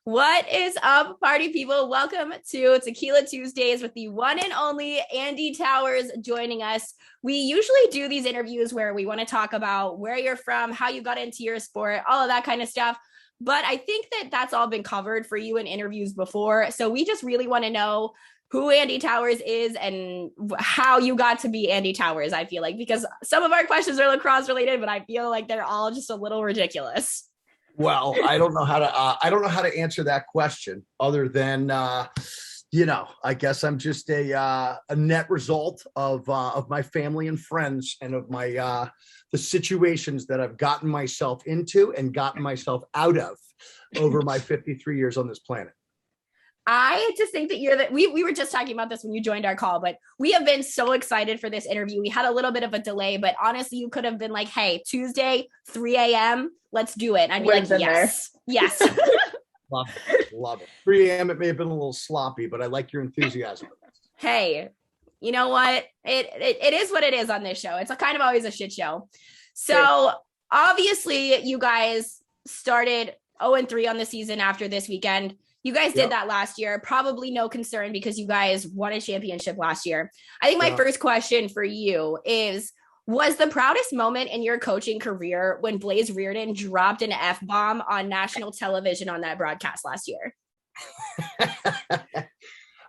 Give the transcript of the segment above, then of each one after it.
What is up, party people? Welcome to Tequila Tuesdays with the one and only Andy Towers joining us. We usually do these interviews where we want to talk about where you're from, how you got into your sport, all of that kind of stuff. But I think that that's all been covered for you in interviews before. So we just really want to know who Andy Towers is and how you got to be Andy Towers, I feel like, because some of our questions are lacrosse related, but I feel like they're all just a little ridiculous. Well, I don't know how to answer that question other than I guess I'm just a net result of my family and friends and of my the situations that I've gotten myself into and gotten myself out of over my 53 years on this planet. I just think that we were just talking about this when you joined our call, but we have been so excited for this interview. We had a little bit of a delay, but honestly, you could have been like, hey, Tuesday, 3 a.m., let's do it. And I'd be like, yes, yes. Love it. 3 a.m., it may have been a little sloppy, but I like your enthusiasm. Hey, you know what? It is what it is on this show. It's kind of always a shit show. So obviously you guys started 0-3 on the season after this weekend. You guys did that last year. Probably no concern because you guys won a championship last year. I think my first question for you is, was the proudest moment in your coaching career when Blaze Reardon dropped an F-bomb on national television on that broadcast last year?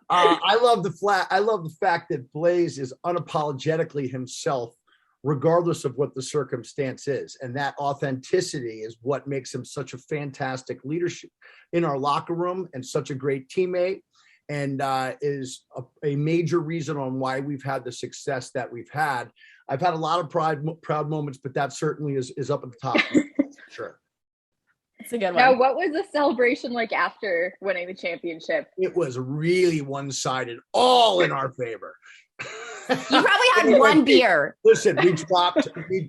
I love the fact that Blaze is unapologetically himself, regardless of what the circumstance is. And that authenticity is what makes him such a fantastic leadership in our locker room and such a great teammate, and is a major reason on why we've had the success that we've had. I've had a lot of proud moments, but that certainly is up at the top. Sure. It's a good one. Now, what was the celebration like after winning the championship? It was really one-sided, all in our favor. You probably had one beer. Listen,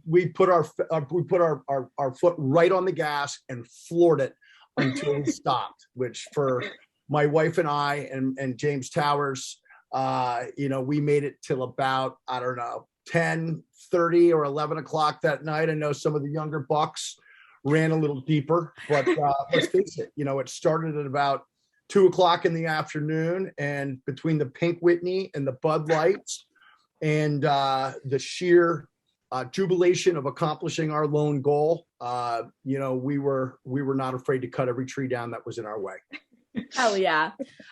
we put our foot right on the gas and floored it until we stopped, which for my wife and I and James Towers, we made it till about, 10:30 or 11 o'clock that night. I know some of the younger bucks ran a little deeper, but let's face it, it started at about 2 o'clock in the afternoon, and between the Pink Whitney and the Bud Lights and the sheer jubilation of accomplishing our lone goal, we were not afraid to cut every tree down that was in our way. Hell yeah.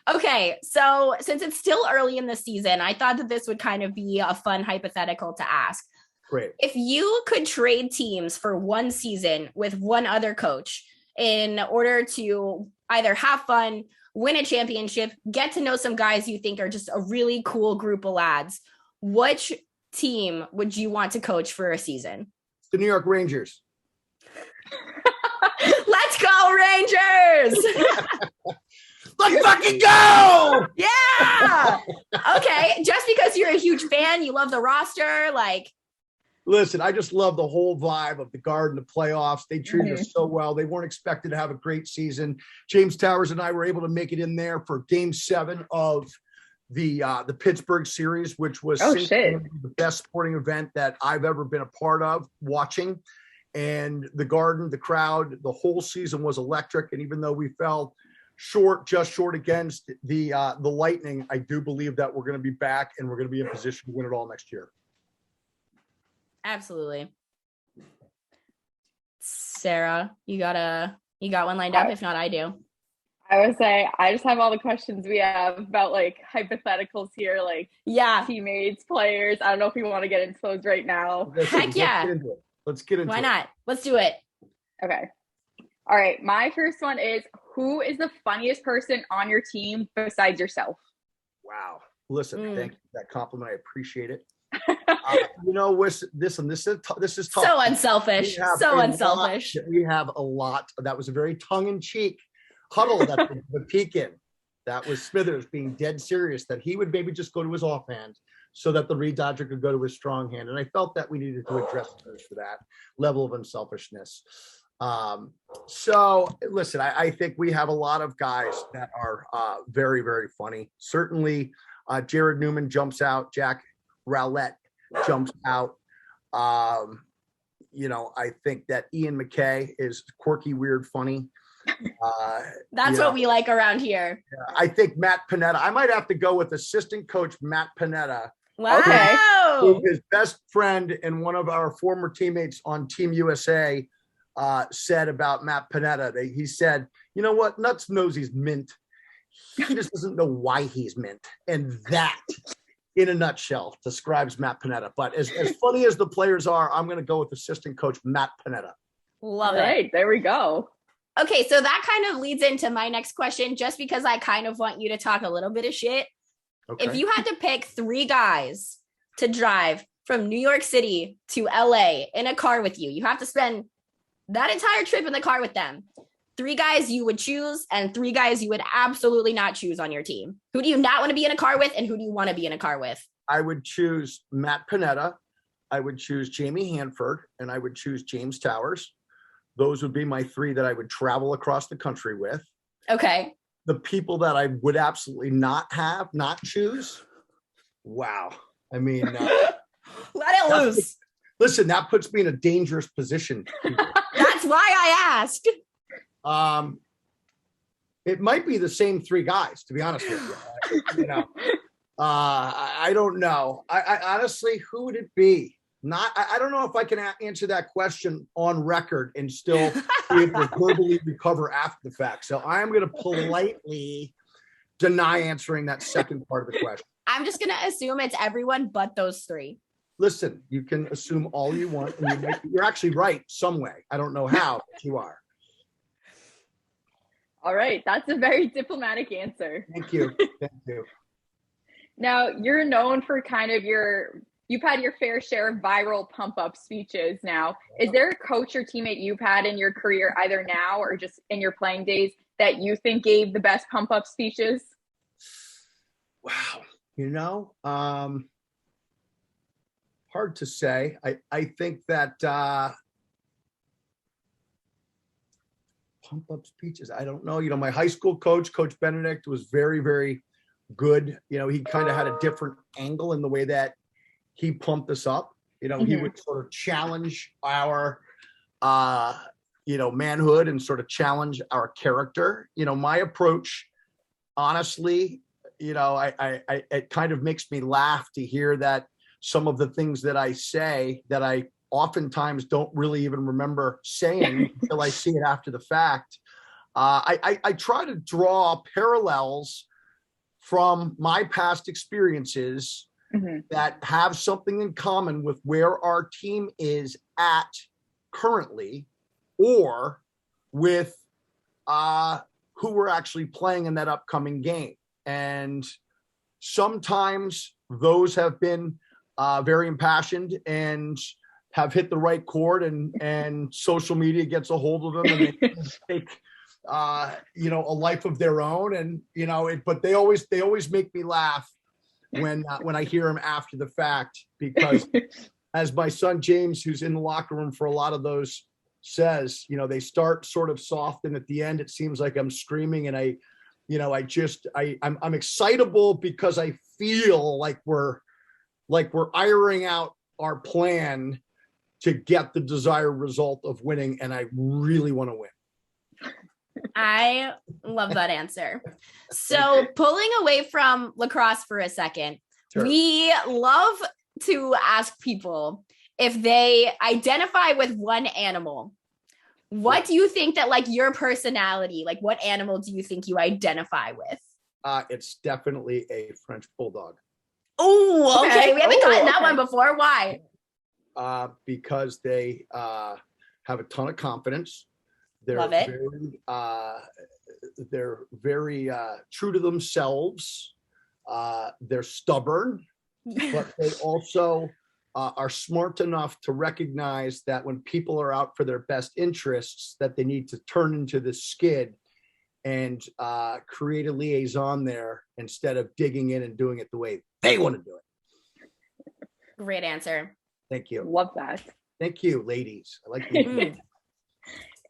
Okay, so since it's still early in the season, I thought that this would kind of be a fun hypothetical to ask. Great. If you could trade teams for one season with one other coach in order to either have fun, win a championship, get to know some guys you think are just a really cool group of lads, which team would you want to coach for a season? The New York Rangers. Let's go, Rangers! Let's fucking go! Yeah! Okay, just because you're a huge fan, you love the roster, Listen, I just love the whole vibe of the Garden, the playoffs. They treated us so well. They weren't expected to have a great season. James Towers and I were able to make it in there for Game 7 of the Pittsburgh series, which was the best sporting event that I've ever been a part of watching. And the Garden, the crowd, the whole season was electric. And even though we fell just short against the Lightning, I do believe that we're going to be back and we're going to be in position to win it all next year. Absolutely. Sarah, you got one lined up? If not, I do. I would say I just have all the questions we have about hypotheticals here, teammates, players. I don't know if we want to get into those right now. Heck yeah. Let's get into it. Why not? Let's do it. Okay. All right. My first one is, who is the funniest person on your team besides yourself? Wow. Listen, thank you for that compliment. I appreciate it. This is tough. So unselfish. So unselfish. We have a lot. That was a very tongue-in-cheek huddle that the peak in. That was Smithers being dead serious that he would maybe just go to his offhand so that the re-dodger could go to his strong hand. And I felt that we needed to address those for that level of unselfishness. So listen, I think we have a lot of guys that are very, very funny. Certainly Jared Newman jumps out. Jack Rowlett jumps out. I think that Ian McKay is quirky, weird, funny. That's what we like around here. I think Matt Panetta. I might have to go with assistant coach Matt Panetta. Wow. Who his best friend and one of our former teammates on Team USA said about Matt Panetta. He said, you know what? Nuts knows he's mint. He just doesn't know why he's mint. And that, in a nutshell, describes Matt Panetta. But as funny as the players are, I'm going to go with assistant coach Matt Panetta. Love it. Right, there we go. Okay, so that kind of leads into my next question, just because I kind of want you to talk a little bit of shit. Okay. If you had to pick 3 guys to drive from New York City to LA in a car with you, you have to spend that entire trip in the car with them. 3 guys you would choose and 3 guys you would absolutely not choose on your team. Who do you not want to be in a car with and who do you want to be in a car with? I would choose Matt Panetta. I would choose Jamie Hanford, and I would choose James Towers. Those would be my 3 that I would travel across the country with. Okay. The people that I would absolutely not choose. Wow. I mean, let it loose. Listen, that puts me in a dangerous position. That's why I asked. It might be the same 3 guys, to be honest with you. I don't know. I honestly, who would it be? I don't know if I can answer that question on record and still be able to verbally recover after the fact. So I am going to politely deny answering that second part of the question. I'm just going to assume it's everyone but those 3. Listen, you can assume all you want, and you're actually right some way. I don't know how, but you are. All right, that's a very diplomatic answer. Thank you. Thank you. Now, you're known for kind of you've had your fair share of viral pump-up speeches now. Is there a coach or teammate you've had in your career, either now or just in your playing days, that you think gave the best pump-up speeches? Wow. Hard to say. I think that pump-up speeches, I don't know. My high school coach, Coach Benedict, was very, very good. He kind of had a different angle in the way that he pumped us up. He would sort of challenge our, manhood and sort of challenge our character. My approach, honestly, it kind of makes me laugh to hear that some of the things that I say that I oftentimes don't really even remember saying until I see it after the fact. I try to draw parallels from my past experiences that have something in common with where our team is at currently, or with who we're actually playing in that upcoming game. And sometimes those have been very impassioned and have hit the right chord, and social media gets a hold of them, and they take a life of their own. And but they always make me laugh when I hear them after the fact, because as my son James, who's in the locker room for a lot of those, says, they start sort of soft, and at the end it seems like I'm screaming, and I'm excitable because I feel like we're ironing out our plan to get the desired result of winning, and I really want to win. I love that answer. So pulling away from lacrosse for a second, sure. We love to ask people if they identify with one animal. What do you think that your personality, what animal do you think you identify with? It's definitely a French bulldog. Oh, okay. We haven't gotten that one before. Why? Because they have a ton of confidence. Love it. They're very true to themselves. They're stubborn, but they also are smart enough to recognize that when people are out for their best interests, that they need to turn into the skid and create a liaison there instead of digging in and doing it the way they want to do it. Great answer. Thank you. Love that. Thank you, ladies. I like you.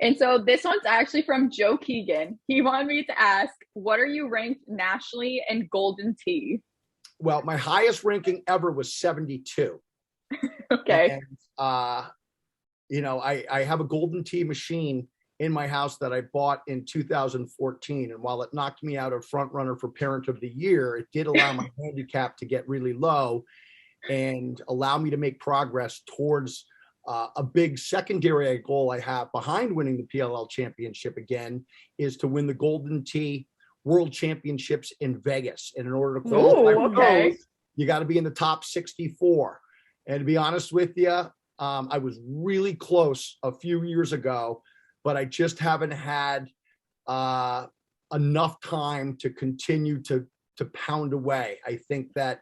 And so this one's actually from Joe Keegan. He wanted me to ask, what are you ranked nationally in Golden Tee? Well, my highest ranking ever was 72. Okay. And, I have a Golden Tee machine in my house that I bought in 2014. And while it knocked me out of front runner for parent of the year, it did allow my handicap to get really low and allow me to make progress towards a big secondary goal I have behind winning the PLL championship again, is to win the Golden Tee World Championships in Vegas. And in order to qualify for those, you got to be in the top 64. And to be honest with you, I was really close a few years ago, but I just haven't had enough time to continue to pound away. I think that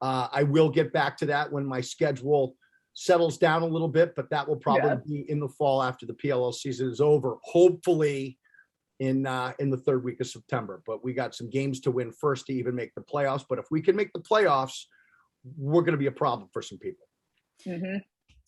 I will get back to that when my schedule settles down a little bit, but that will probably be in the fall after the PLL season is over, hopefully in the third week of September. But we got some games to win first to even make the playoffs. But if we can make the playoffs, we're going to be a problem for some people. Mm-hmm.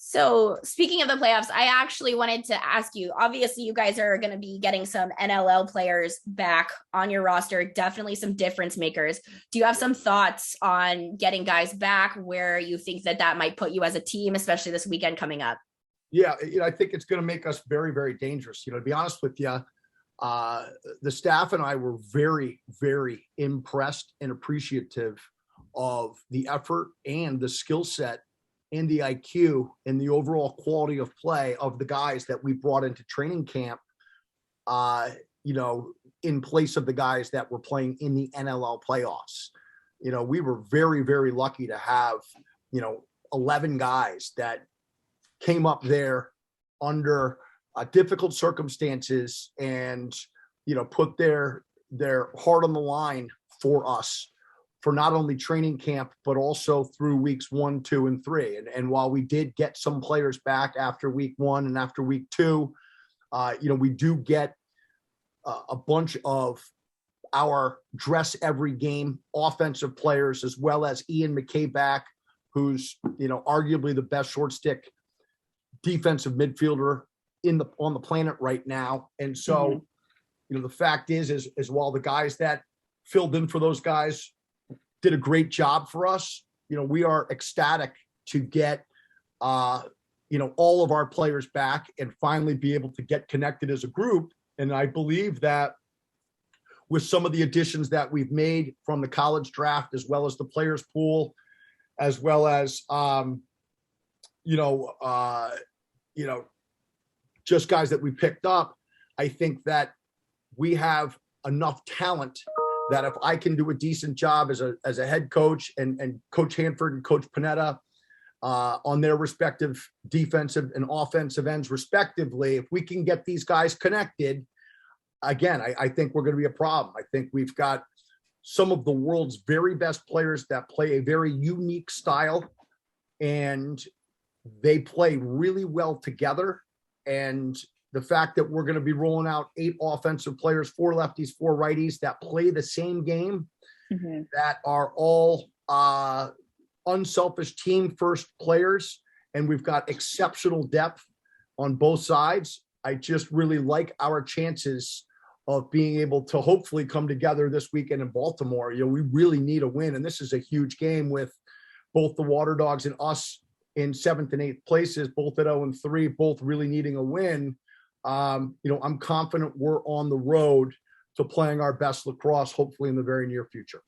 So speaking of the playoffs, I actually wanted to ask you, obviously you guys are going to be getting some NLL players back on your roster, definitely some difference makers. Do you have some thoughts on getting guys back, where you think that might put you as a team, especially this weekend coming up? Yeah, I think it's going to make us very, very dangerous. To be honest with you, the staff and I were very, very impressed and appreciative of the effort and the skill set and the IQ and the overall quality of play of the guys that we brought into training camp, in place of the guys that were playing in the NLL playoffs. We were very, very lucky to have, 11 guys that came up there under difficult circumstances and, put their heart on the line for us, for not only training camp, but also through weeks 1, 2, and 3. And while we did get some players back after week 1 and after week 2, we do get a bunch of our dress every game offensive players, as well as Ian McKay back, who's, arguably the best short stick defensive midfielder on the planet right now. And so, the fact is while the guys that filled in for those guys did a great job for us, we are ecstatic to get, all of our players back and finally be able to get connected as a group. And I believe that with some of the additions that we've made from the college draft, as well as the players pool, as well as, just guys that we picked up, I think that we have enough talent that if I can do a decent job as a head coach and Coach Hanford and Coach Panetta on their respective defensive and offensive ends respectively, if we can get these guys connected, again, I think we're going to be a problem. I think we've got some of the world's very best players that play a very unique style, and they play really well together. And the fact that we're going to be rolling out 8 offensive players, 4 lefties, 4 righties that play the same game, that are all unselfish team first players, and we've got exceptional depth on both sides. I just really like our chances of being able to hopefully come together this weekend in Baltimore. We really need a win, and this is a huge game with both the Water Dogs and us in 7th and 8th places, both at 0-3, both really needing a win. I'm confident we're on the road to playing our best lacrosse, hopefully in the very near future.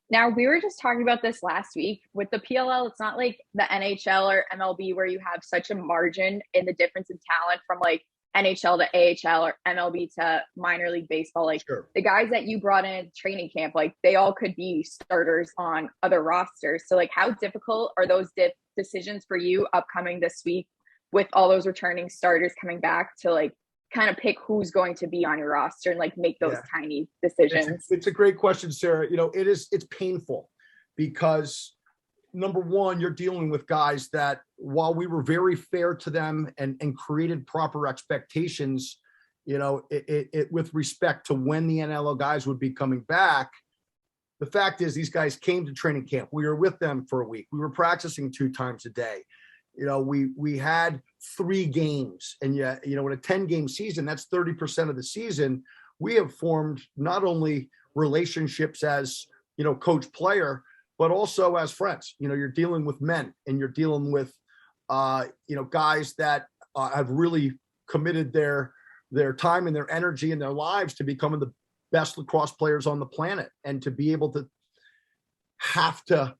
Now, we were just talking about this last week with the PLL. It's not like the NHL or MLB where you have such a margin in the difference in talent from like NHL to AHL or MLB to minor league baseball. Like the guys that you brought in training camp, like they all could be starters on other rosters. So like how difficult are those decisions for you upcoming this week with all those returning starters coming back to like kind of pick who's going to be on your roster and like make those tiny decisions? It's a great question, Sarah. It's painful because number one, you're dealing with guys that while we were very fair to them and created proper expectations, with respect to when the NLL guys would be coming back, the fact is these guys came to training camp. We were with them for a week. We were practicing 2 times a day. We had 3 games, and in a 10-game season, that's 30% of the season. We have formed not only relationships as, coach player, but also as friends. You're dealing with men, and you're dealing with, guys that have really committed their their time and their energy and their lives to becoming the best lacrosse players on the planet, and to be able to have to,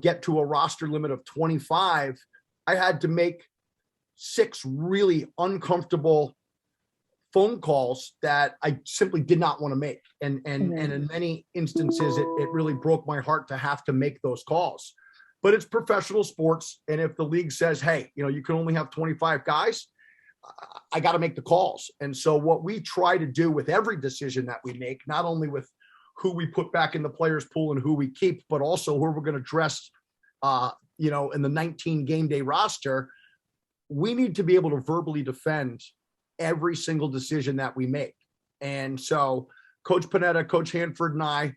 get to a roster limit of 25, I had to make 6 really uncomfortable phone calls that I simply did not want to make. And in many instances, it really broke my heart to have to make those calls. But it's professional sports. And if the league says, hey, you can only have 25 guys, I got to make the calls. And so what we try to do with every decision that we make, not only with who we put back in the players pool and who we keep, but also who we're going to dress, in the 19 game day roster, we need to be able to verbally defend every single decision that we make. And so Coach Panetta, Coach Hanford, and I,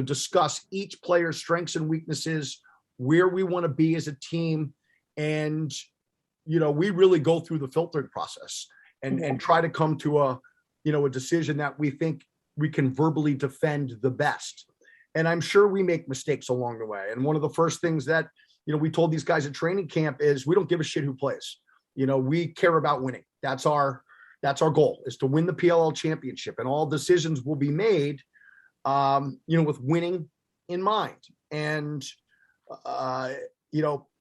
discuss each player's strengths and weaknesses, where we want to be as a team. And, we really go through the filtering process and try to come to a decision that we think we can verbally defend the best. And I'm sure we make mistakes along the way. And one of the first things that, we told these guys at training camp is we don't give a shit who plays. We care about winning. That's our goal, is to win the PLL championship, and all decisions will be made, with winning in mind. And,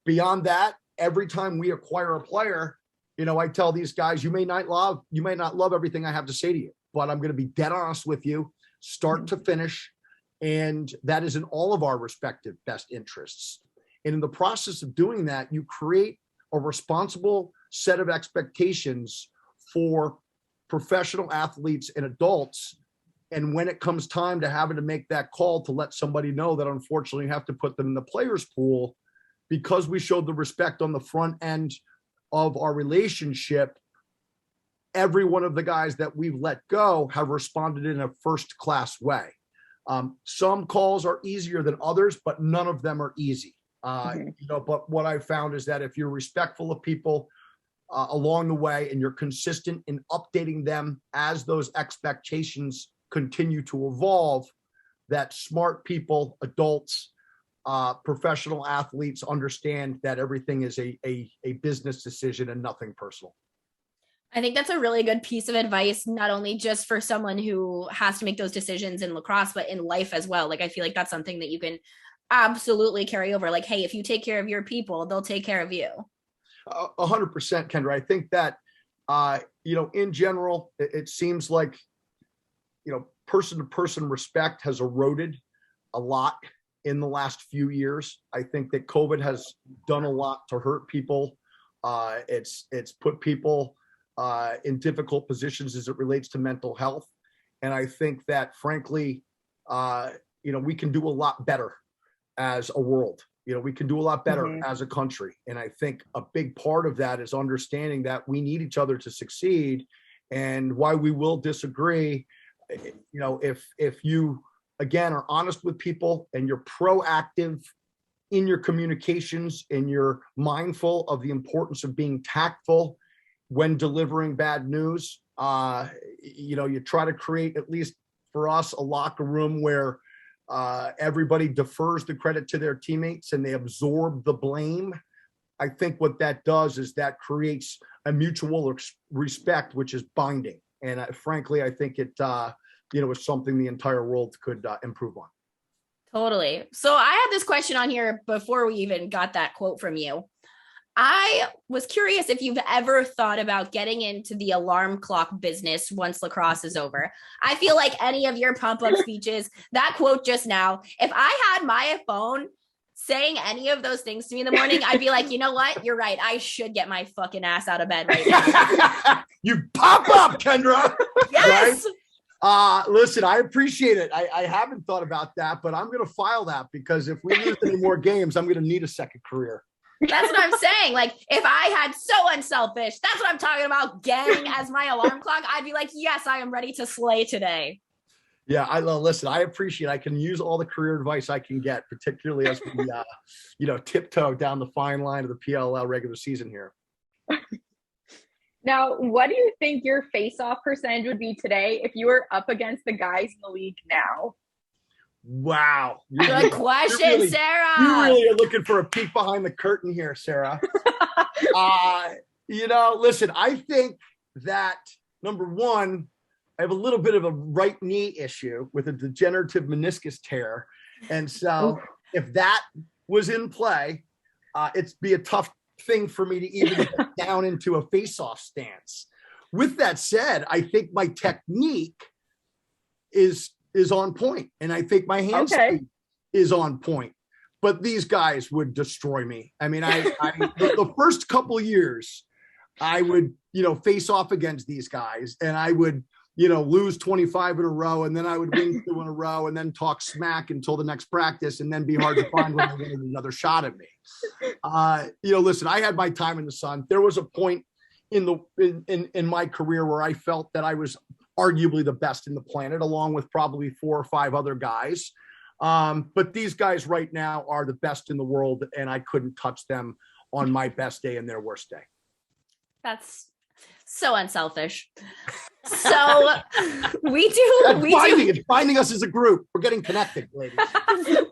beyond that, every time we acquire a player, I tell these guys, you may not love everything I have to say to you, but I'm going to be dead honest with you, start to finish. And that is in all of our respective best interests. And in the process of doing that, you create a responsible set of expectations for professional athletes and adults. And when it comes time to having to make that call to let somebody know that unfortunately you have to put them in the players pool, because we showed the respect on the front end of our relationship, every one of the guys that we've let go have responded in a first-class way. Some calls are easier than others, but none of them are easy. But what I found is that if you're respectful of people along the way, and you're consistent in updating them as those expectations continue to evolve, that smart people, adults, professional athletes understand that everything is a business decision and nothing personal. I think that's a really good piece of advice, not only just for someone who has to make those decisions in lacrosse, but in life as well. Like, I feel like that's something that you can absolutely carry over. Like, hey, if you take care of your people, they'll take care of you. 100%, Kendra. I think that, in general, it seems like, person-to-person respect has eroded a lot in the last few years. I think that COVID has done a lot to hurt people. It's put people in difficult positions as it relates to mental health. And I think that, frankly, we can do a lot better as a world. We can do a lot better as a country. And I think a big part of that is understanding that we need each other to succeed. And why we will disagree, if you, again, are honest with people and you're proactive in your communications and you're mindful of the importance of being tactful when delivering bad news, you try to create, at least for us, a locker room where everybody defers the credit to their teammates and they absorb the blame. I think what that does is that creates a mutual respect, which is binding. And frankly, I think it, is something the entire world could improve on. Totally. So I had this question on here before we even got that quote from you. I was curious if you've ever thought about getting into the alarm clock business once lacrosse is over. I feel like any of your pump-up speeches, that quote just now, if I had my phone saying any of those things to me in the morning, I'd be like, you know what? You're right. I should get my fucking ass out of bed right now. You pop up, Kendra. Yes. Right? Listen, I appreciate it. I haven't thought about that, but I'm going to file that, because if we lose any more games, I'm going to need a second career. That's what I'm saying. Like, if I had so unselfish, that's what I'm talking about, getting as my alarm clock, I'd be like, yes, I am ready to slay today. Yeah, listen, I appreciate it. I can use all the career advice I can get, particularly as we, tiptoe down the fine line of the PLL regular season here. Now, what do you think your face-off percentage would be today if you were up against the guys in the league now? Wow. Good question, Sarah. You really are looking for a peek behind the curtain here, Sarah. Listen, I think that number one, I have a little bit of a right knee issue with a degenerative meniscus tear. And so if that was in play, it'd be a tough thing for me to even get down into a face-off stance. With that said, I think my technique is on point, and I think my hand speed is on point. But these guys would destroy me. I mean, the first couple of years, I would, face off against these guys, and I would, lose 25 in a row, and then I would win 2 in a row, and then talk smack until the next practice, and then be hard to find when they wanted another shot at me. Listen, I had my time in the sun. There was a point in my career where I felt that I was arguably the best in the planet, along with probably 4 or 5 other guys. But these guys right now are the best in the world, and I couldn't touch them on my best day and their worst day. That's so unselfish. So it's binding us as a group. We're getting connected, ladies.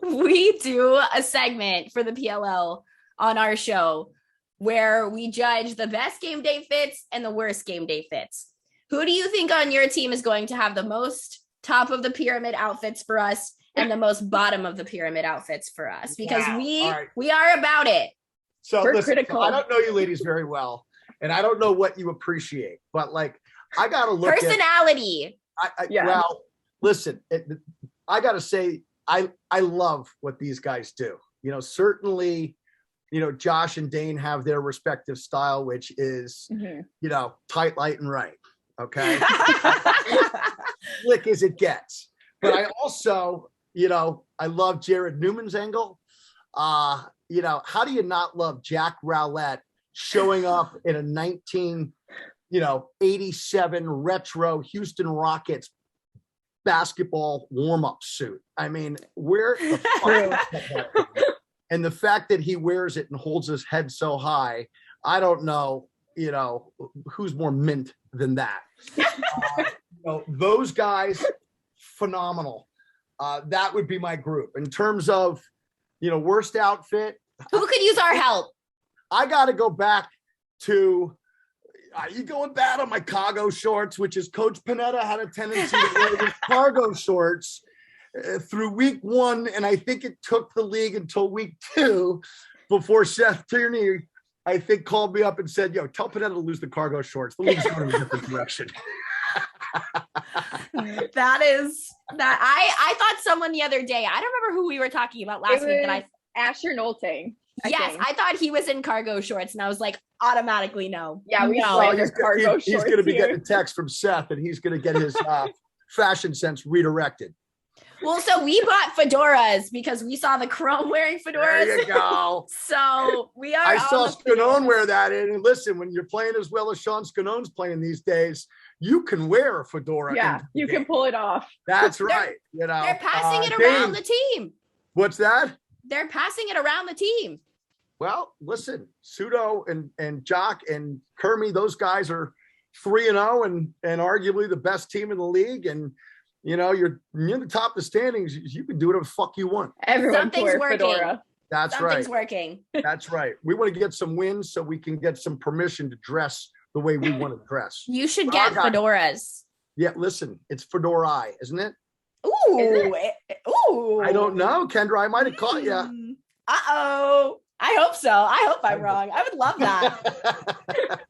We do a segment for the PLL on our show where we judge the best game day fits and the worst game day fits. Who do you think on your team is going to have the most top of the pyramid outfits for us and the most bottom of the pyramid outfits for us? Because we are about it. So listen, I don't know you ladies very well, and I don't know what you appreciate, but I got to look personality. Well, listen, I got to say, I love what these guys do. Certainly, Josh and Dane have their respective style, which is, tight, light, and right. Okay. Slick as it gets. But I also, I love Jared Newman's angle. How do you not love Jack Rowlett showing up in a 87 retro Houston Rockets basketball warm-up suit? I mean, where the fuck? And the fact that he wears it and holds his head so high, I don't know, who's more mint than that. Those guys, phenomenal. That would be my group. In terms of, worst outfit. Who could use our help? I got to go back to, you going bad on my cargo shorts, which is Coach Panetta had a tendency to wear these cargo shorts through week 1. And I think it took the league until week 2 before Seth Tierney, I think, called me up and said, tell Panetta to lose the cargo shorts. The league's going in a different direction. I thought someone the other day, I don't remember who we were talking about last week, that Asher Nolting. I thought he was in cargo shorts, and I was like, automatically no. Yeah, we saw his cargo shorts. He's going to be getting a text from Seth, and he's going to get his fashion sense redirected. Well, so we bought fedoras because we saw the Chrome wearing fedoras. There you go. So we are. I saw Scanone wear that. And listen, when you're playing as well as Sean Scanone's playing these days, you can wear a fedora. Yeah, you can pull it off. That's right. They're passing it around the team. What's that? They're passing it around the team. Well, listen, Sudo and Jock and Kermie, those guys are 3-0 and arguably the best team in the league. And you're near the top of the standings. You can do whatever the fuck you want. Something's working. Fedora. Something's working. That's right. We want to get some wins so we can get some permission to dress the way we want to dress. You should get fedoras. Yeah, listen, it's Fedora, isn't it? Ooh. Ooh. I don't know, Kendra. I might have caught you. Uh-oh. I hope so. I hope I'm wrong. I would love that.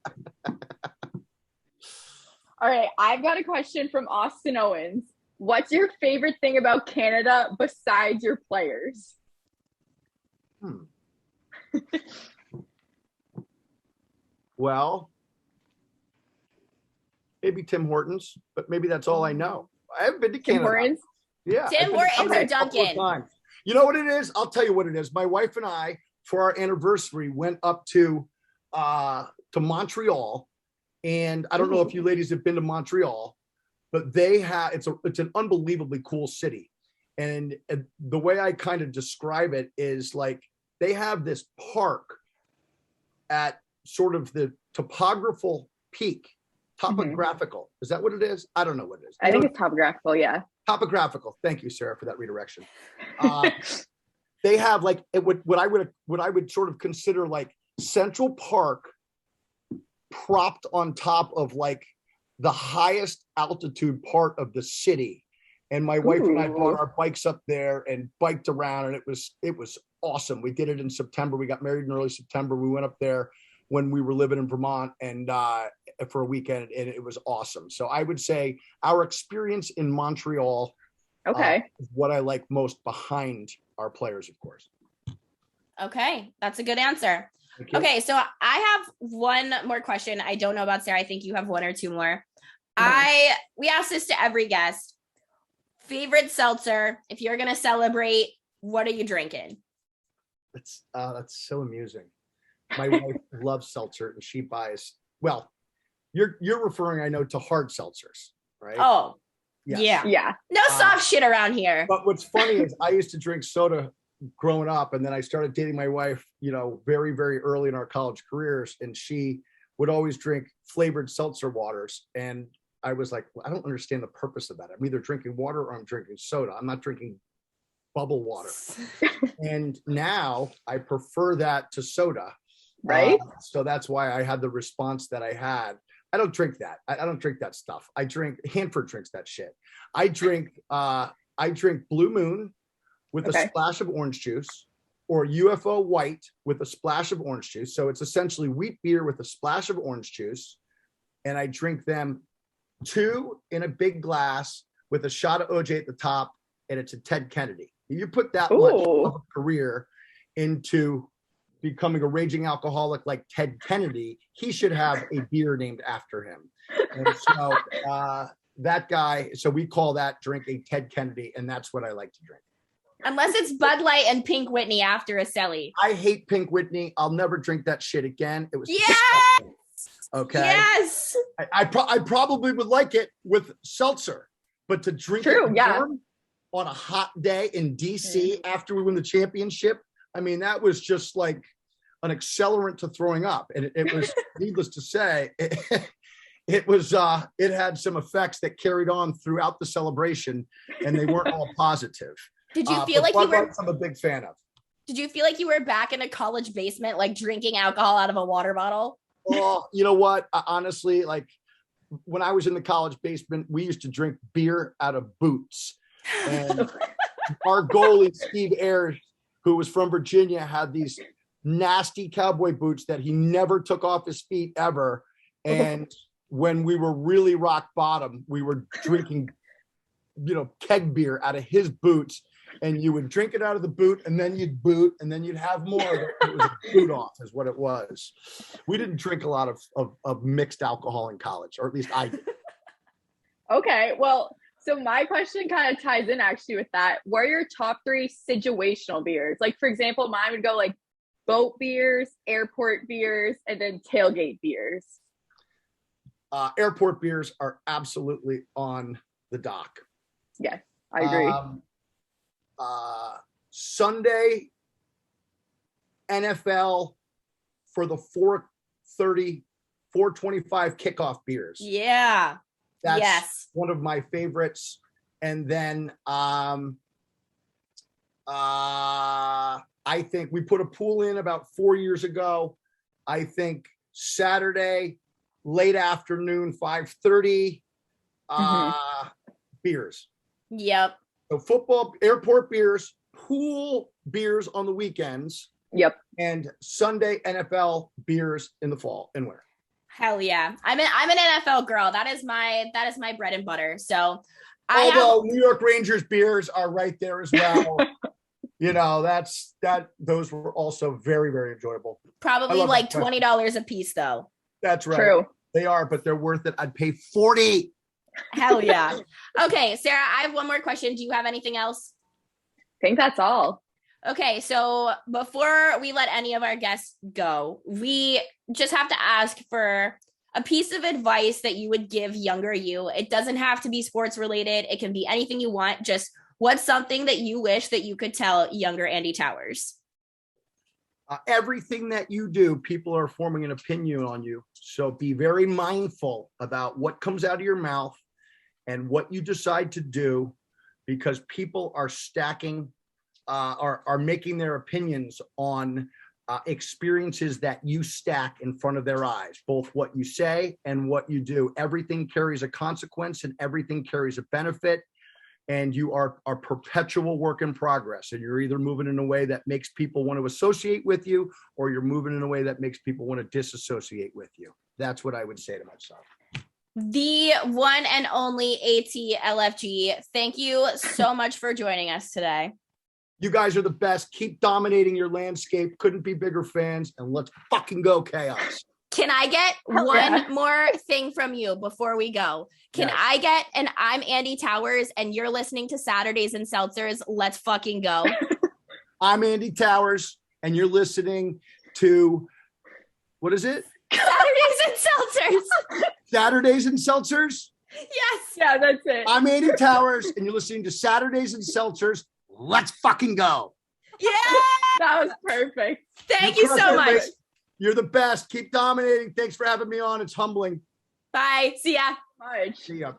All right. I've got a question from Austin Owens. What's your favorite thing about Canada besides your players? Well, maybe Tim Hortons, but maybe that's all I know. I haven't been to Canada. Tim Hortons? Yeah. Tim Hortons or Duncan? You know what it is? I'll tell you what it is. My wife and I, for our anniversary, went up to Montreal. And I don't know if you ladies have been to Montreal, but they have, it's an unbelievably cool city. And the way I kind of describe it is like, they have this park at sort of the topographical peak. Topographical. Is that what it is? I don't know what it is. I think it's topographical. Yeah. Topographical. Thank you, Sarah, for that redirection. They have like what I would sort of consider like Central Park propped on top of like the highest altitude part of the city. And my wife and I brought our bikes up there and biked around, and it was awesome. We did it in September. We got married in early September. We went up there when we were living in Vermont and for a weekend, and it was awesome. So I would say our experience in Montreal is what I like most behind our players, of course. Okay, that's a good answer. Okay, so I have one more question. I don't know about Sarah. I think you have one or two more. We ask this to every guest. Favorite seltzer, if you're going to celebrate, what are you drinking? That's so amusing. My wife loves seltzer, and she buys, well, you're referring, I know, to hard seltzers, right? Oh, yes. Yeah. No soft shit around here. But what's funny is I used to drink soda growing up, and then I started dating my wife, very, very early in our college careers, and she would always drink flavored seltzer waters. And I was like, well, I don't understand the purpose of that. I'm either drinking water or I'm drinking soda. I'm not drinking bubble water. And now I prefer that to soda. Right. So that's why I had the response that I had. I don't drink that. I don't drink that stuff. Hanford drinks that shit. I drink Blue Moon with a splash of orange juice, or UFO White with a splash of orange juice. So it's essentially wheat beer with a splash of orange juice. And I drink them 2 in a big glass with a shot of OJ at the top, and it's a Ted Kennedy. If you put that much of a career into becoming a raging alcoholic like Ted Kennedy, he should have a beer named after him. And so that guy, so we call that drink a Ted Kennedy, and that's what I like to drink. Unless it's Bud Light and Pink Whitney after a celly. I hate Pink Whitney. I'll never drink that shit again. It was disgusting. Okay. Yes. I probably would like it with seltzer, but to drink it warm on a hot day in DC after we win the championship, I mean, that was just like an accelerant to throwing up. And it was, needless to say, it had some effects that carried on throughout the celebration, and they weren't all positive. Did you feel like you were? I'm a big fan of. Did you feel like you were back in a college basement, like drinking alcohol out of a water bottle? Oh, you know what? Honestly, like when I was in the college basement, we used to drink beer out of boots. And our goalie, Steve Ayers, who was from Virginia, had these nasty cowboy boots that he never took off his feet ever. And when we were really rock bottom, we were drinking, keg beer out of his boots. And you would drink it out of the boot, and then you'd boot, and then you'd have more. It was a boot off is what it was. We didn't drink a lot of mixed alcohol in college, or at least I did. Okay, well, so my question kind of ties in actually with that. What are your top 3 situational beers? Like, for example, mine would go like boat beers, airport beers, and then tailgate beers. Airport beers are absolutely on the dock. Yes, I agree. Sunday NFL for the 4:30, 4:25 kickoff beers. Yeah. That's one of my favorites. And then I think we put a pool in about 4 years ago. I think Saturday, late afternoon, 5:30, beers. Yep. So football, airport beers, pool beers on the weekends. Yep. And Sunday NFL beers in the fall and winter. Hell yeah. I'm an NFL girl. That is my bread and butter. So New York Rangers beers are right there as well. Those were also very, very enjoyable. Probably like $20 a piece though. That's right. True. They are, but they're worth it. I'd pay $40. Hell yeah. Okay, Sarah, I have one more question. Do you have anything else? I think that's all. Okay, so before we let any of our guests go, we just have to ask for a piece of advice that you would give younger you. It doesn't have to be sports related. It can be anything you want. Just what's something that you wish that you could tell younger Andy Towers? Everything that you do, people are forming an opinion on you. So be very mindful about what comes out of your mouth and what you decide to do, because people are stacking, are making their opinions on experiences that you stack in front of their eyes, both what you say and what you do. Everything carries a consequence and everything carries a benefit. And you are a perpetual work in progress. And you're either moving in a way that makes people want to associate with you, or you're moving in a way that makes people want to disassociate with you. That's what I would say to myself. The one and only ATLFG. Thank you so much for joining us today. You guys are the best. Keep dominating your landscape. Couldn't be bigger fans. And let's fucking go, Chaos. Can I get one more thing from you before we go? Can I get, and I'm Andy Towers, and you're listening to Saturdays and Seltzers. Let's fucking go. I'm Andy Towers, and you're listening to, what is it? Saturdays and Seltzers. Saturdays and Seltzers? Yes. Yeah, that's it. I'm Andy Towers, and you're listening to Saturdays and Seltzers. Let's fucking go. Yeah. That was perfect. Thank you so much. You're the best. Keep dominating. Thanks for having me on. It's humbling. Bye. See ya. Much. See ya.